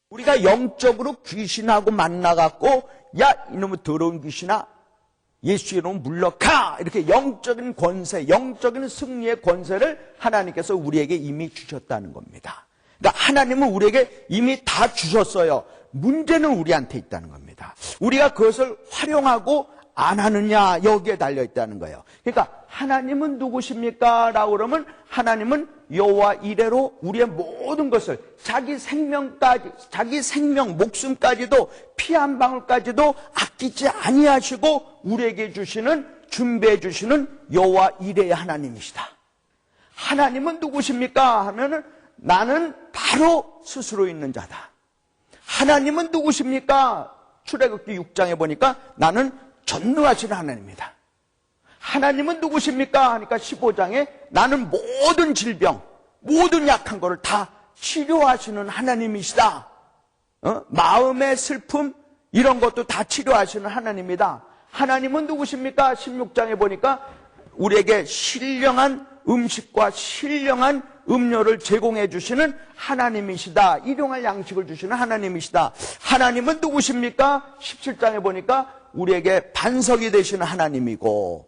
우리가 영적으로 귀신하고 만나갖고 야 이놈의 더러운 귀신아 예수 이름 물러가 이렇게 영적인 권세, 영적인 승리의 권세를 하나님께서 우리에게 이미 주셨다는 겁니다. 그러니까 하나님은 우리에게 이미 다 주셨어요. 문제는 우리한테 있다는 겁니다. 우리가 그것을 활용하고 안 하느냐 여기에 달려있다는 거예요. 그러니까 하나님은 누구십니까? 라고 그러면 하나님은 여호와 이레로 우리의 모든 것을 자기 생명까지, 자기 생명, 목숨까지도 피 한 방울까지도 아끼지 아니하시고 우리에게 주시는, 준비해 주시는 여호와 이레의 하나님이시다. 하나님은 누구십니까? 하면은 나는 바로 스스로 있는 자다. 하나님은 누구십니까? 출애굽기 6장에 보니까 나는 전능하신 하나님입니다. 하나님은 누구십니까? 하니까 15장에 나는 모든 질병, 모든 약한 거를 다 치료하시는 하나님이시다. 마음의 슬픔 이런 것도 다 치료하시는 하나님이다. 하나님은 누구십니까? 16장에 보니까 우리에게 신령한 음식과 신령한 음료를 제공해 주시는 하나님이시다. 일용할 양식을 주시는 하나님이시다. 하나님은 누구십니까? 17장에 보니까 우리에게 반석이 되시는 하나님이고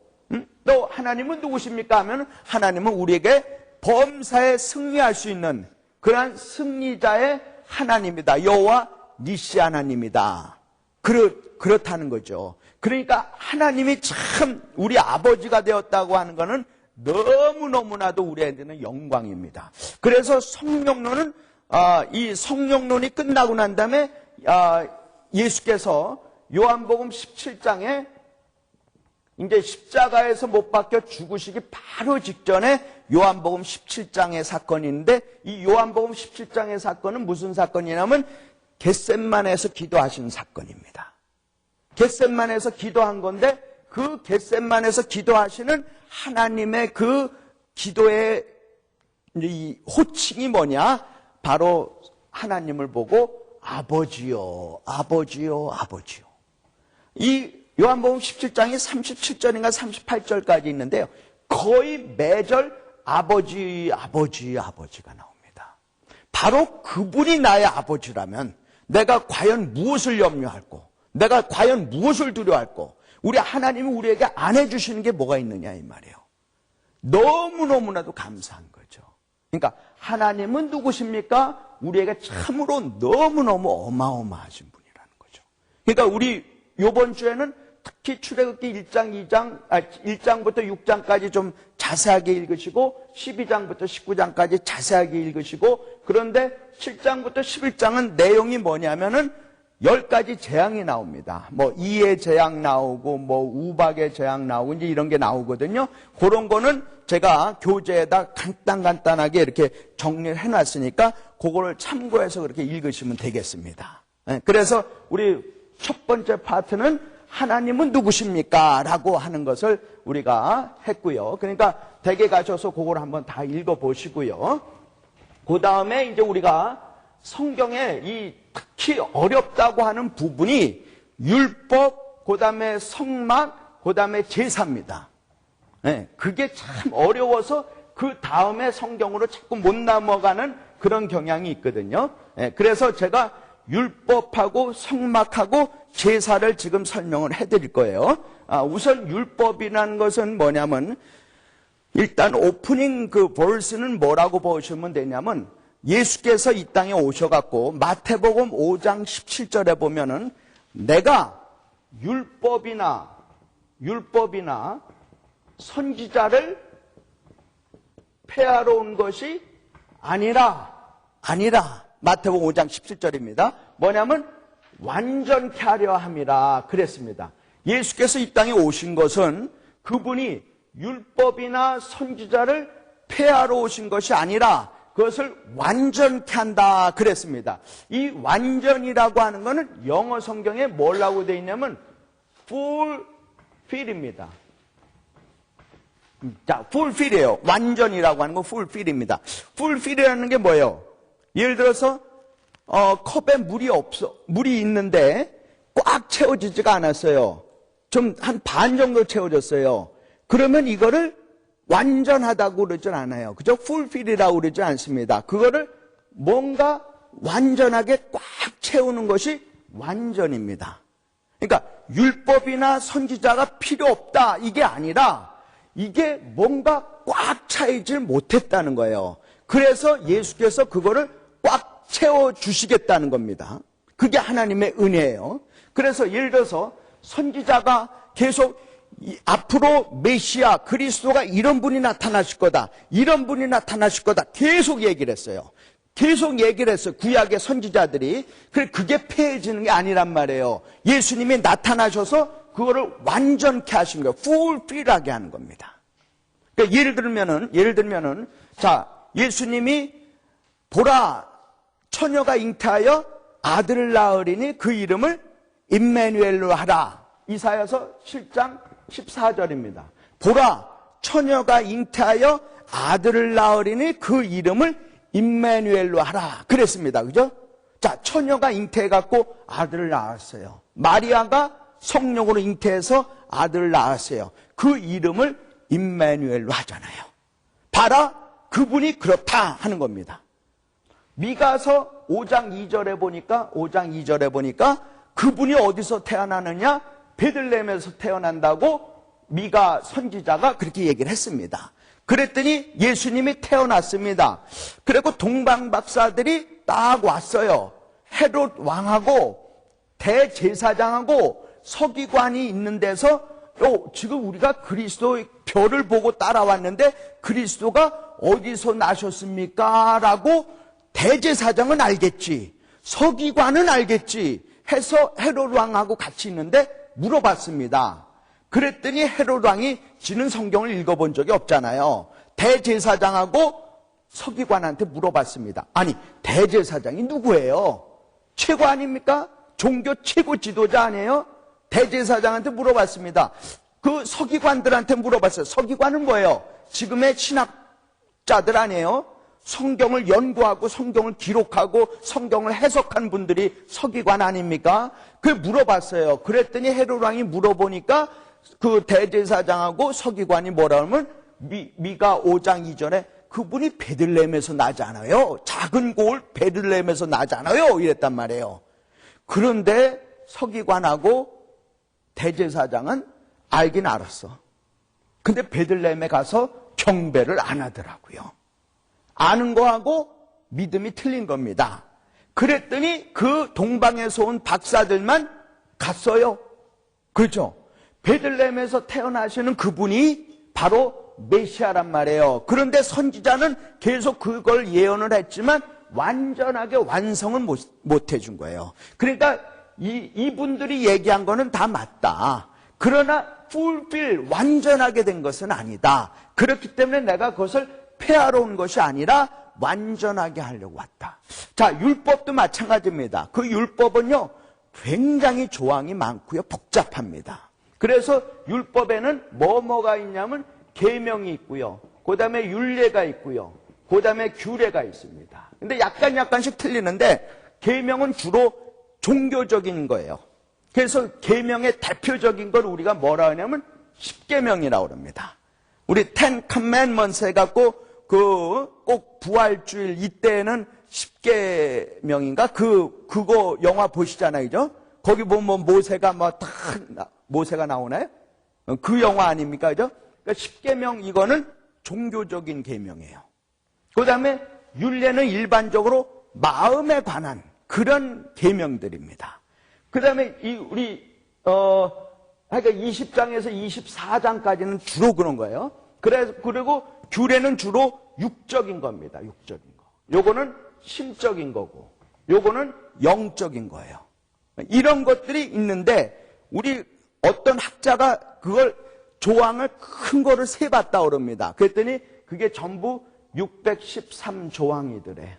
또 하나님은 누구십니까? 하면 하나님은 우리에게 범사에 승리할 수 있는 그러한 승리자의 하나님이다. 여호와 니시 하나님이다. 그렇다는 거죠. 그러니까 하나님이 참 우리 아버지가 되었다고 하는 것은 너무너무나도 우리한테는 영광입니다. 그래서 성령론은 이 성령론이 끝나고 난 다음에 예수께서 요한복음 17장에 이제 십자가에서 못 박혀 죽으시기 바로 직전에 요한복음 17장의 사건이 있는데 이 요한복음 17장의 사건은 무슨 사건이냐면 겟셋만에서 기도하신 사건입니다. 겟셋만에서 기도한 건데 그 겟셋만에서 기도하시는 하나님의 그 기도의 이 호칭이 뭐냐? 바로 하나님을 보고 아버지요, 아버지요, 아버지요. 이 요한복음 17장이 37절인가 38절까지 있는데요. 거의 매절 아버지, 아버지, 아버지가 나옵니다. 바로 그분이 나의 아버지라면 내가 과연 무엇을 염려할꼬? 내가 과연 무엇을 두려워할꼬? 우리 하나님이 우리에게 안 해주시는 게 뭐가 있느냐 이 말이에요. 너무너무나도 감사한 거죠. 그러니까 하나님은 누구십니까? 우리에게 참으로 너무너무 어마어마하신 분이라는 거죠. 그러니까 우리 이번 주에는 특히 출애굽기 1장부터 6장까지 좀 자세하게 읽으시고 12장부터 19장까지 자세하게 읽으시고 그런데 7장부터 11장은 내용이 뭐냐면은 10가지 재앙이 나옵니다. 뭐 이의 재앙 나오고 뭐 우박의 재앙 나오고 이제 이런 게 나오거든요. 그런 거는 제가 교재에다 간단하게 이렇게 정리를 해놨으니까 그거를 참고해서 그렇게 읽으시면 되겠습니다. 그래서 우리 첫 번째 파트는 하나님은 누구십니까? 라고 하는 것을 우리가 했고요. 그러니까 댁에 가셔서 그걸 한번 다 읽어보시고요. 그 다음에 이제 우리가 성경에 이 특히 어렵다고 하는 부분이 율법, 그 다음에 성막, 그 다음에 제사입니다. 그게 참 어려워서 그 다음에 성경으로 자꾸 못 넘어가는 그런 경향이 있거든요. 그래서 제가 율법하고 성막하고 제사를 지금 설명을 해드릴 거예요. 우선 율법이라는 것은 뭐냐면 일단 오프닝 그 벌스는 뭐라고 보시면 되냐면 예수께서 이 땅에 오셔갖고 마태복음 5장 17절에 보면은 내가 율법이나 선지자를 폐하러 온 것이 아니라 마태복음 5장 17절입니다. 뭐냐면 완전케 하려 함이라 그랬습니다. 예수께서 이 땅에 오신 것은 그분이 율법이나 선지자를 폐하러 오신 것이 아니라 그것을 완전케 한다 그랬습니다. 이 완전이라고 하는 것은 영어 성경에 뭐라고 되어 있냐면 fulfill입니다. 자, fulfill이에요. 완전이라고 하는 건 fulfill입니다. fulfill이라는 게 뭐예요? 예를 들어서 컵에 물이 있는데 꽉 채워지지가 않았어요. 좀 한 반 정도 채워졌어요. 그러면 이거를 완전하다고 그러진 않아요. 그죠? fulfill이라고 그러지 않습니다. 그거를 뭔가 완전하게 꽉 채우는 것이 완전입니다. 그러니까 율법이나 선지자가 필요 없다 이게 아니라 이게 뭔가 꽉 차이질 못했다는 거예요. 그래서 예수께서 그거를 꽉 채워주시겠다는 겁니다. 그게 하나님의 은혜예요. 그래서 예를 들어서 선지자가 계속 앞으로 메시아 그리스도가 이런 분이 나타나실 거다, 이런 분이 나타나실 거다 계속 얘기를 했어요. 계속 얘기를 했어요. 구약의 선지자들이. 그게 폐해지는 게 아니란 말이에요. 예수님이 나타나셔서 그거를 완전케 하신 거예요. fulfill하게 하는 겁니다. 그러니까 예를 들면은 자, 예수님이 보라 처녀가 잉태하여 아들을 낳으리니 그 이름을 임마누엘로 하라. 이사야서 7장 14절입니다. 보라 처녀가 잉태하여 아들을 낳으리니 그 이름을 임마누엘로 하라 그랬습니다. 그죠? 자, 처녀가 잉태해갖고 아들을 낳았어요. 마리아가 성령으로 잉태해서 아들을 낳았어요. 그 이름을 임마누엘로 하잖아요. 봐라 그분이 그렇다 하는 겁니다. 미가서 5장 2절에 보니까 그분이 어디서 태어나느냐? 베들레헴에서 태어난다고 미가 선지자가 그렇게 얘기를 했습니다. 그랬더니 예수님이 태어났습니다. 그리고 동방 박사들이 딱 왔어요. 헤롯 왕하고 대제사장하고 서기관이 있는 데서 지금 우리가 그리스도의 별을 보고 따라왔는데 그리스도가 어디서 나셨습니까? 라고 대제사장은 알겠지, 서기관은 알겠지 해서 헤롯 왕하고 같이 있는데 물어봤습니다. 그랬더니 헤롯 왕이 지는 성경을 읽어본 적이 없잖아요. 대제사장하고 서기관한테 물어봤습니다. 아니, 대제사장이 누구예요? 최고 아닙니까? 종교 최고 지도자 아니에요? 대제사장한테 물어봤습니다. 그 서기관들한테 물어봤어요. 서기관은 뭐예요? 지금의 신학자들 아니에요? 성경을 연구하고 성경을 기록하고 성경을 해석한 분들이 서기관 아닙니까? 그 물어봤어요. 그랬더니 헤롯 왕이 물어보니까 그 대제사장하고 서기관이 뭐라 하면 미가 5장 2절에 그분이 베들레헴에서 나잖아요. 작은 고을 베들레헴에서 나잖아요. 이랬단 말이에요. 그런데 서기관하고 대제사장은 알긴 알았어. 근데 베들레헴에 가서 경배를 안 하더라고요. 아는 거하고 믿음이 틀린 겁니다. 그랬더니 그 동방에서 온 박사들만 갔어요. 그렇죠? 베들레헴에서 태어나시는 그분이 바로 메시아란 말이에요. 그런데 선지자는 계속 그걸 예언을 했지만 완전하게 완성은 못 해준 거예요. 그러니까 이분들이 얘기한 거는 다 맞다. 그러나 fulfill, 완전하게 된 것은 아니다. 그렇기 때문에 내가 그것을 폐하러 온 것이 아니라 완전하게 하려고 왔다. 자, 율법도 마찬가지입니다. 그 율법은요, 굉장히 조항이 많고요, 복잡합니다. 그래서 율법에는 뭐가 있냐면 계명이 있고요, 그 다음에 율례가 있고요, 그 다음에 규례가 있습니다. 근데 약간씩 틀리는데 계명은 주로 종교적인 거예요. 그래서 계명의 대표적인 걸 우리가 뭐라 하냐면 십계명이라고 합니다. 우리 Ten Commandments 해갖고 꼭 부활주일 이때에는 십계명인가 그거 영화 보시잖아요, 그죠? 거기 보면 모세가 모세가 나오나요? 그 영화 아닙니까, 그죠? 그러니까 십계명 이거는 종교적인 계명이에요. 그 다음에 율례는 일반적으로 마음에 관한 그런 계명들입니다. 그 다음에 그러니까 20장에서 24장까지는 주로 그런 거예요. 그리고 규례는 주로 육적인 겁니다. 육적인 거. 요거는 심적인 거고, 요거는 영적인 거예요. 이런 것들이 있는데, 우리 어떤 학자가 그걸 조항을 큰 거를 세봤다 그럽니다. 그랬더니 그게 전부 613조항이더래.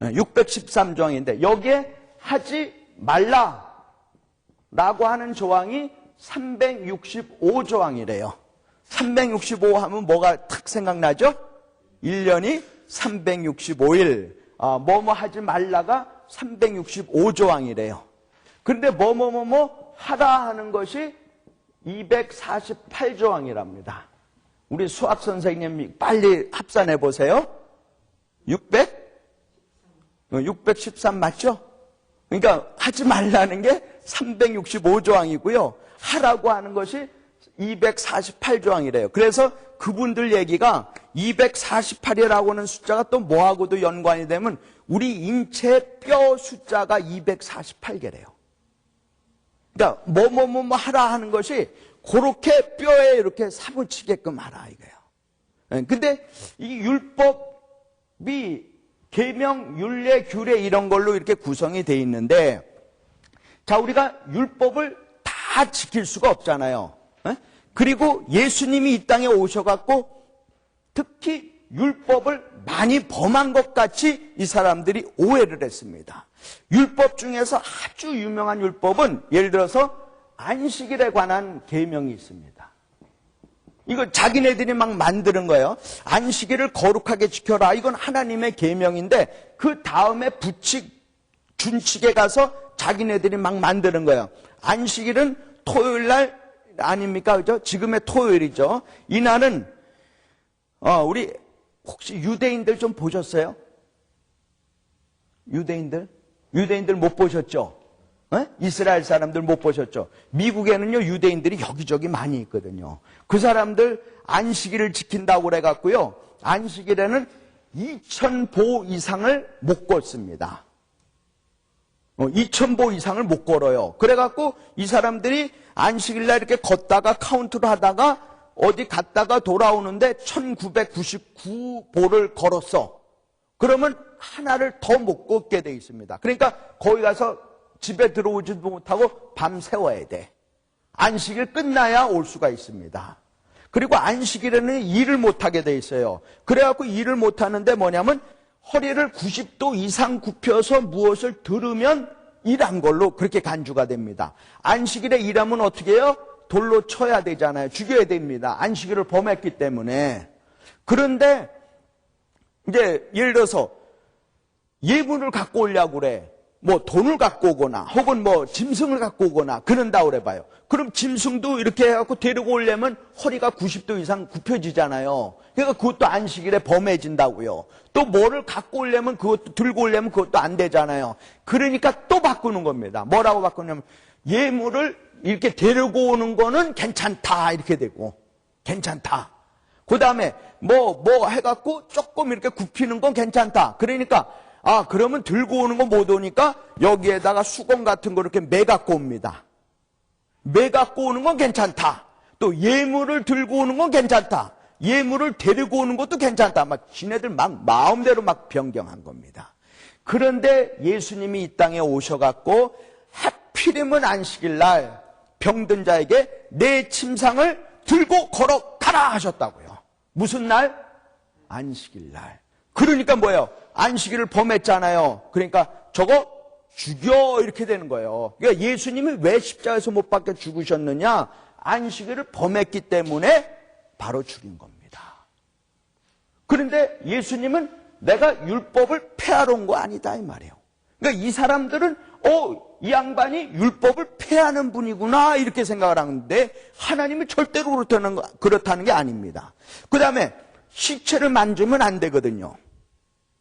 613조항인데, 여기에 하지 말라라고 하는 조항이 365조항이래요. 365 하면 뭐가 탁 생각나죠? 1년이 365일. 뭐뭐 하지 말라가 365조항이래요. 그런데 뭐뭐 하라 하는 것이 248조항이랍니다. 우리 수학 선생님이 빨리 합산해 보세요. 613 맞죠? 그러니까 하지 말라는 게 365조항이고요. 하라고 하는 것이 248조항이래요. 그래서 그분들 얘기가 248이라고 하는 숫자가 또 뭐하고도 연관이 되면 우리 인체 뼈 숫자가 248개래요. 그러니까 뭐 하라 하는 것이 그렇게 뼈에 이렇게 사무치게끔 하라 이거예요. 근데 이 율법이 계명, 율례, 규례 이런 걸로 이렇게 구성이 돼 있는데, 자, 우리가 율법을 다 지킬 수가 없잖아요. 그리고 예수님이 이 땅에 오셔갖고 특히 율법을 많이 범한 것 같이 이 사람들이 오해를 했습니다. 율법 중에서 아주 유명한 율법은 예를 들어서 안식일에 관한 계명이 있습니다. 이거 자기네들이 막 만드는 거예요. 안식일을 거룩하게 지켜라. 이건 하나님의 계명인데 그 다음에 준칙에 가서 자기네들이 막 만드는 거예요. 안식일은 토요일 날 아닙니까? 그죠? 지금의 토요일이죠. 이날은 우리 혹시 유대인들 좀 보셨어요? 유대인들 못 보셨죠? 이스라엘 사람들 못 보셨죠? 미국에는요, 유대인들이 여기저기 많이 있거든요. 그 사람들 안식일을 지킨다고 그래갖고요, 안식일에는 2000보 이상을 못 걷습니다. 2000보 이상을 못 걸어요. 그래갖고 이 사람들이 안식일날 이렇게 걷다가 카운트를 하다가 어디 갔다가 돌아오는데 1999보를 걸었어. 그러면 하나를 더 못 걷게 돼 있습니다. 그러니까 거기 가서 집에 들어오지도 못하고 밤 새워야 돼. 안식일 끝나야 올 수가 있습니다. 그리고 안식일에는 일을 못하게 돼 있어요. 그래갖고 일을 못하는데 뭐냐면 허리를 90도 이상 굽혀서 무엇을 들으면 일한 걸로 그렇게 간주가 됩니다. 안식일에 일하면 어떻게 해요? 돌로 쳐야 되잖아요. 죽여야 됩니다. 안식일을 범했기 때문에. 그런데 이제 예를 들어서 예물을 갖고 오려고 그래. 뭐 돈을 갖고 오거나 혹은 뭐 짐승을 갖고 오거나 그런다 그래 봐요. 그럼 짐승도 이렇게 해갖고 데리고 오려면 허리가 90도 이상 굽혀지잖아요. 그러니까 그것도 안식일에 범해진다고요. 또 뭐를 갖고 오려면 그것도 들고 오려면 그것도 안 되잖아요. 그러니까 또 바꾸는 겁니다. 뭐라고 바꾸냐면 예물을 이렇게 데리고 오는 거는 괜찮다 이렇게 되고 괜찮다. 그 다음에 뭐 해갖고 조금 이렇게 굽히는 건 괜찮다. 그러니까 그러면 들고 오는 거 못 오니까 여기에다가 수건 같은 거 이렇게 매 갖고 옵니다. 매 갖고 오는 건 괜찮다. 또 예물을 들고 오는 건 괜찮다. 예물을 데리고 오는 것도 괜찮다. 막 지네들 막 마음대로 막 변경한 겁니다. 그런데 예수님이 이 땅에 오셔갖고 하필이면 안식일 날 병든 자에게 내 침상을 들고 걸어가라 하셨다고요. 무슨 날? 안식일 날. 그러니까 뭐예요? 안식일을 범했잖아요. 그러니까 저거 죽여 이렇게 되는 거예요. 그러니까 예수님이 왜 십자가에서 못 박혀 죽으셨느냐? 안식일을 범했기 때문에 바로 죽인 겁니다. 그런데 예수님은 내가 율법을 폐하러 온 거 아니다 이 말이에요. 그러니까 이 사람들은 이 양반이 율법을 폐하는 분이구나 이렇게 생각을 하는데 하나님은 절대로 그렇다는 게 아닙니다. 그 다음에 시체를 만지면 안 되거든요.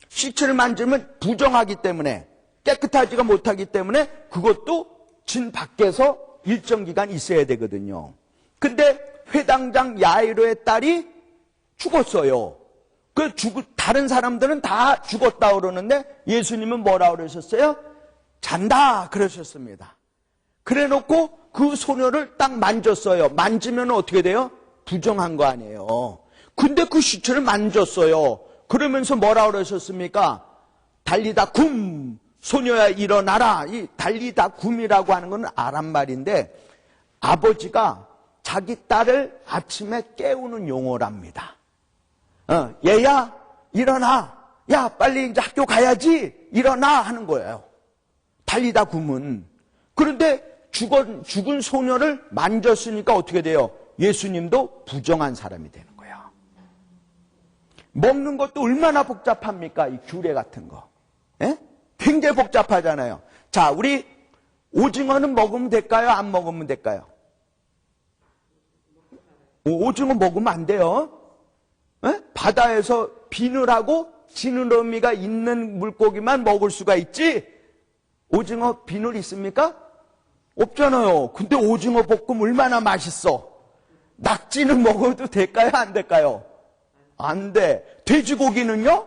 시체를 만지면 부정하기 때문에 깨끗하지가 못하기 때문에 그것도 진 밖에서 일정 기간 있어야 되거든요. 근데 회당장 야이로의 딸이 죽었어요. 다른 사람들은 다 죽었다 그러는데 예수님은 뭐라 그러셨어요? 잔다 그러셨습니다. 그래 놓고 그 소녀를 딱 만졌어요. 만지면 어떻게 돼요? 부정한 거 아니에요. 근데 그 시체를 만졌어요. 그러면서 뭐라 그러셨습니까? 달리다 굼 소녀야 일어나라. 이 달리다 굼이라고 하는 건 아람 말인데 아버지가 자기 딸을 아침에 깨우는 용어랍니다. 얘야 일어나. 야 빨리 이제 학교 가야지. 일어나 하는 거예요. 달리다 굼은. 그런데 죽은 소녀를 만졌으니까 어떻게 돼요? 예수님도 부정한 사람이 되는 거예요. 먹는 것도 얼마나 복잡합니까? 이 규례 같은 거. 예? 굉장히 복잡하잖아요. 자, 우리 오징어는 먹으면 될까요? 안 먹으면 될까요? 오징어 먹으면 안 돼요. 예? 바다에서 비늘하고 지느러미가 있는 물고기만 먹을 수가 있지, 오징어 비늘 있습니까? 없잖아요. 근데 오징어 볶음 얼마나 맛있어. 낙지는 먹어도 될까요? 안 될까요? 안 돼. 돼지고기는요?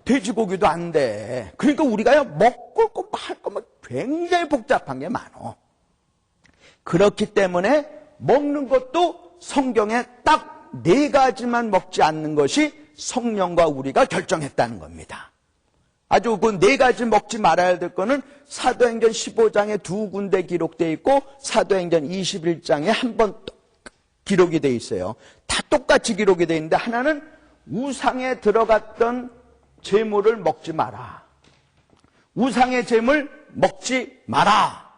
돼지고기도 안 돼. 그러니까 우리가요, 먹을 거 할 거 굉장히 복잡한 게 많어. 그렇기 때문에 먹는 것도 성경에 딱 4가지만 먹지 않는 것이 성령과 우리가 결정했다는 겁니다. 아주 그 4가지 먹지 말아야 될 거는 사도행전 15장에 2군데 기록되어 있고 사도행전 21장에 한 번 기록이 되어 있어요. 다 똑같이 기록이 되어 있는데, 하나는 우상에 들어갔던 재물을 먹지 마라. 우상의 재물 먹지 마라.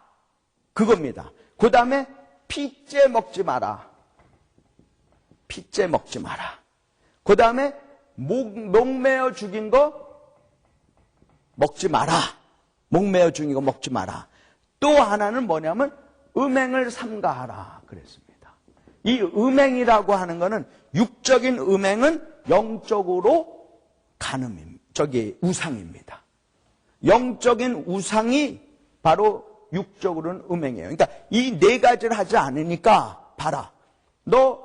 그겁니다. 그 다음에 피째 먹지 마라. 피째 먹지 마라. 그 다음에 목매어 죽인 거 먹지 마라. 목매어 죽인 거 먹지 마라. 또 하나는 뭐냐면 음행을 삼가하라 그랬습니다. 이 음행이라고 하는 거는, 육적인 음행은 영적으로 우상입니다. 영적인 우상이 바로 육적으로는 음행이에요. 그러니까 이 4가지를 하지 않으니까, 봐라. 너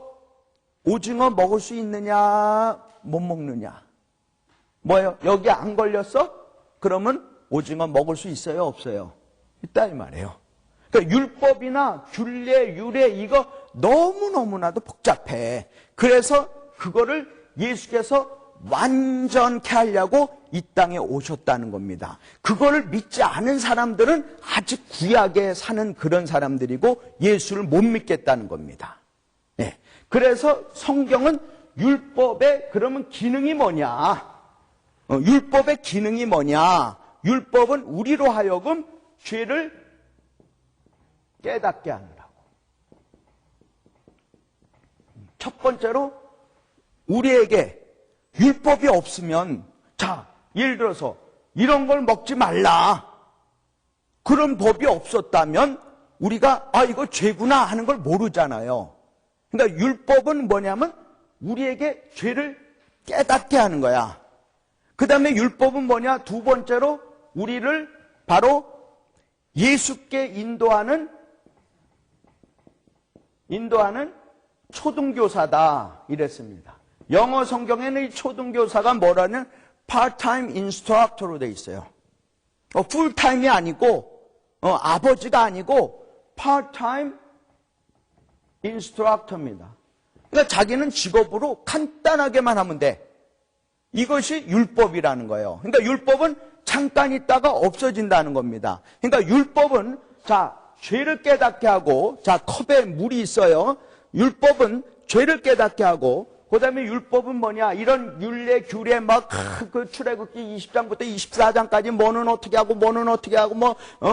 오징어 먹을 수 있느냐, 못 먹느냐? 뭐예요? 여기 안 걸렸어? 그러면 오징어 먹을 수 있어요, 없어요? 있다 이 말이에요. 그러니까 율법이나 균례, 유례 이거 너무너무나도 복잡해. 그래서 그거를 예수께서 완전케 하려고 이 땅에 오셨다는 겁니다. 그거를 믿지 않은 사람들은 아직 구약에 사는 그런 사람들이고 예수를 못 믿겠다는 겁니다. 네. 그래서 성경은 율법의 그러면 기능이 뭐냐? 율법의 기능이 뭐냐? 율법은 우리로 하여금 죄를 깨닫게 하느라고. 첫 번째로 우리에게 율법이 없으면, 자, 예를 들어서 이런 걸 먹지 말라. 그런 법이 없었다면 우리가 이거 죄구나 하는 걸 모르잖아요. 그러니까 율법은 뭐냐면 우리에게 죄를 깨닫게 하는 거야. 그 다음에 율법은 뭐냐? 2번째로 우리를 바로 예수께 인도하는 초등교사다 이랬습니다. 영어 성경에는 이 초등교사가 뭐라는 part-time instructor로 돼 있어요. 풀타임이 아니고 아버지가 아니고 part-time instructor입니다. 그러니까 자기는 직업으로 간단하게만 하면 돼. 이것이 율법이라는 거예요. 그러니까 율법은 잠깐 있다가 없어진다는 겁니다. 그러니까 율법은, 자, 죄를 깨닫게 하고, 자, 컵에 물이 있어요. 율법은 죄를 깨닫게 하고, 그 다음에 율법은 뭐냐? 이런 율례, 규례, 그 출애굽기 20장부터 24장까지 뭐는 어떻게 하고, 뭐는 어떻게 하고,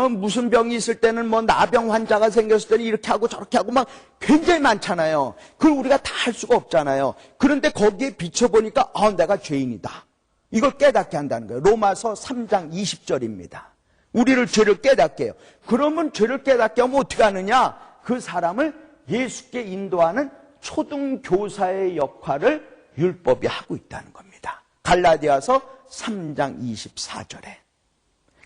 무슨 병이 있을 때는 나병 환자가 생겼을 때는 이렇게 하고 저렇게 하고 굉장히 많잖아요. 그걸 우리가 다 할 수가 없잖아요. 그런데 거기에 비춰보니까, 내가 죄인이다. 이걸 깨닫게 한다는 거예요. 로마서 3장 20절입니다. 우리를 죄를 깨닫게 해요. 그러면 죄를 깨닫게 하면 어떻게 하느냐? 그 사람을 예수께 인도하는 초등교사의 역할을 율법이 하고 있다는 겁니다. 갈라디아서 3장 24절에.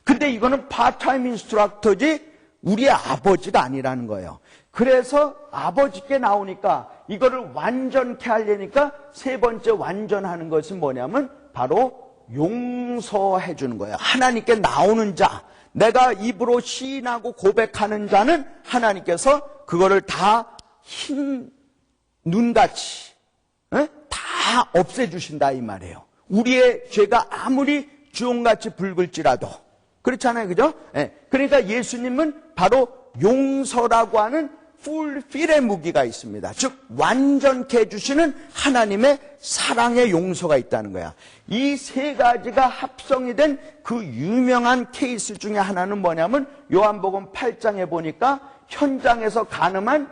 근데 이거는 파트타임 인스트럭터지 우리의 아버지가 아니라는 거예요. 그래서 아버지께 나오니까 이거를 완전케 하려니까 3번째 완전하는 것은 뭐냐면 바로 용서해 주는 거예요. 하나님께 나오는 자, 내가 입으로 시인하고 고백하는 자는 하나님께서 그거를 다 흰 눈같이 다 없애주신다 이 말이에요. 우리의 죄가 아무리 주홍같이 붉을지라도. 그렇잖아요, 그죠? 그러니까 예수님은 바로 용서라고 하는 풀필의 무기가 있습니다. 즉 완전케 해주시는 하나님의 사랑의 용서가 있다는 거야. 이 3가지가 합성이 된 그 유명한 케이스 중에 하나는 뭐냐면 요한복음 8장에 보니까 현장에서 가늠한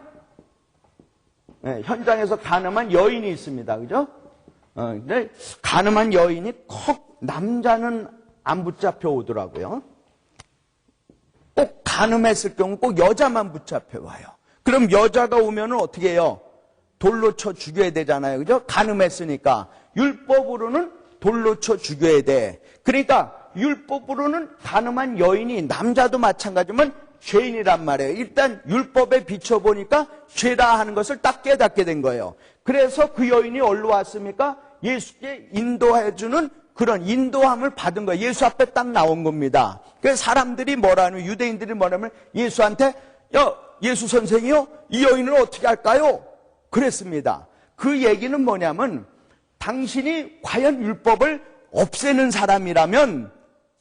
여인이 있습니다. 그죠? 근데 가늠한 여인이 남자는 안 붙잡혀 오더라고요. 꼭 가늠했을 경우 꼭 여자만 붙잡혀 와요. 그럼 여자가 오면은 어떻게 해요? 돌로 쳐 죽여야 되잖아요. 그죠? 가늠했으니까. 율법으로는 돌로 쳐 죽여야 돼. 그러니까 율법으로는 가늠한 여인이 남자도 마찬가지면 죄인이란 말이에요. 일단 율법에 비춰보니까 죄다 하는 것을 딱 깨닫게 된 거예요. 그래서 그 여인이 어디로 왔습니까? 예수께 인도해주는 그런 인도함을 받은 거예요. 예수 앞에 딱 나온 겁니다. 그래서 사람들이 뭐라면, 유대인들이 뭐라면 예수한테, 야, 예수 선생이요? 이 여인을 어떻게 할까요? 그랬습니다. 그 얘기는 뭐냐면, 당신이 과연 율법을 없애는 사람이라면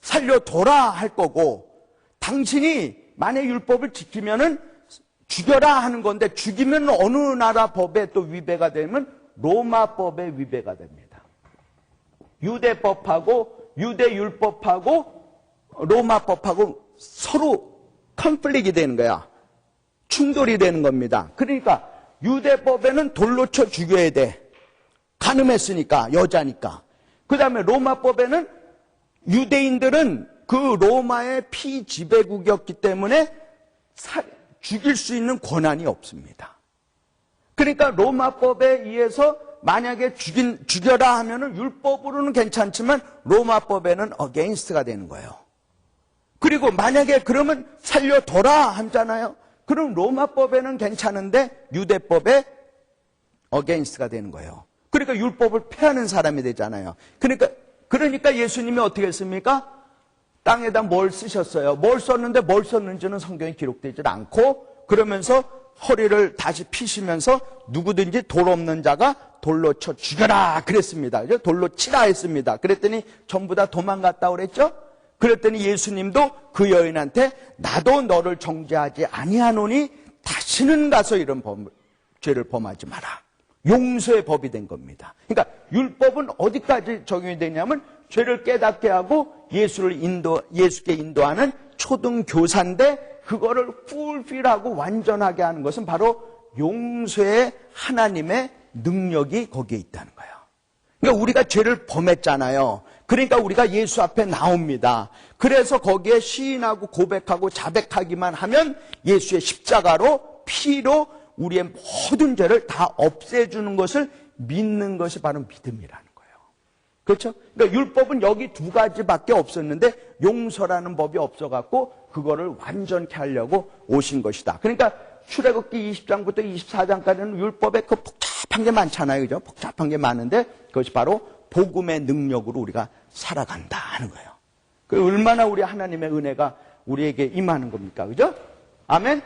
살려둬라 할 거고, 당신이 만약 율법을 지키면은 죽여라 하는 건데, 죽이면 어느 나라 법에 또 위배가 되면 로마법에 위배가 됩니다. 유대법하고 유대율법하고 로마법하고 서로 컨플릭이 되는 거야. 충돌이 되는 겁니다. 그러니까 유대법에는 돌로 쳐 죽여야 돼. 간음했으니까, 여자니까. 그 다음에 로마법에는 유대인들은 그 로마의 피지배국이었기 때문에 죽일 수 있는 권한이 없습니다. 그러니까 로마법에 의해서 만약에 죽여라 하면은 율법으로는 괜찮지만 로마법에는 어게인스트가 되는 거예요. 그리고 만약에 그러면 살려둬라 하잖아요. 그럼 로마법에는 괜찮은데 유대법에 어게인스트가 되는 거예요. 그러니까 율법을 폐하는 사람이 되잖아요. 그러니까 예수님이 어떻게 했습니까? 땅에다 뭘 쓰셨어요? 뭘 썼는데 뭘 썼는지는 성경에 기록되지 않고, 그러면서 허리를 다시 피시면서 누구든지 돌 없는 자가 돌로 쳐 죽여라 그랬습니다. 돌로 치라 했습니다. 그랬더니 전부 다 도망갔다 그랬죠? 그랬더니 예수님도 그 여인한테 나도 너를 정죄하지 아니하노니 다시는 가서 이런 죄를 범하지 마라. 용서의 법이 된 겁니다. 그러니까 율법은 어디까지 적용이 되냐면 죄를 깨닫게 하고 예수께 인도하는 초등교사인데, 그거를 풀필하고 완전하게 하는 것은 바로 용서의 하나님의 능력이 거기에 있다는 거예요. 그러니까 우리가 죄를 범했잖아요. 그러니까 우리가 예수 앞에 나옵니다. 그래서 거기에 시인하고 고백하고 자백하기만 하면 예수의 십자가로, 피로 우리의 모든 죄를 다 없애주는 것을 믿는 것이 바로 믿음이라는 거예요. 그렇죠? 그러니까 율법은 여기 두 가지밖에 없었는데 용서라는 법이 없어갖고 그거를 완전케 하려고 오신 것이다. 그러니까 출애굽기 20장부터 24장까지는 율법에 그 복잡한 게 많잖아요. 그죠? 복잡한 게 많은데 그것이 바로 복음의 능력으로 우리가 살아간다 하는 거예요. 그 얼마나 우리 하나님의 은혜가 우리에게 임하는 겁니까? 그죠? 아멘?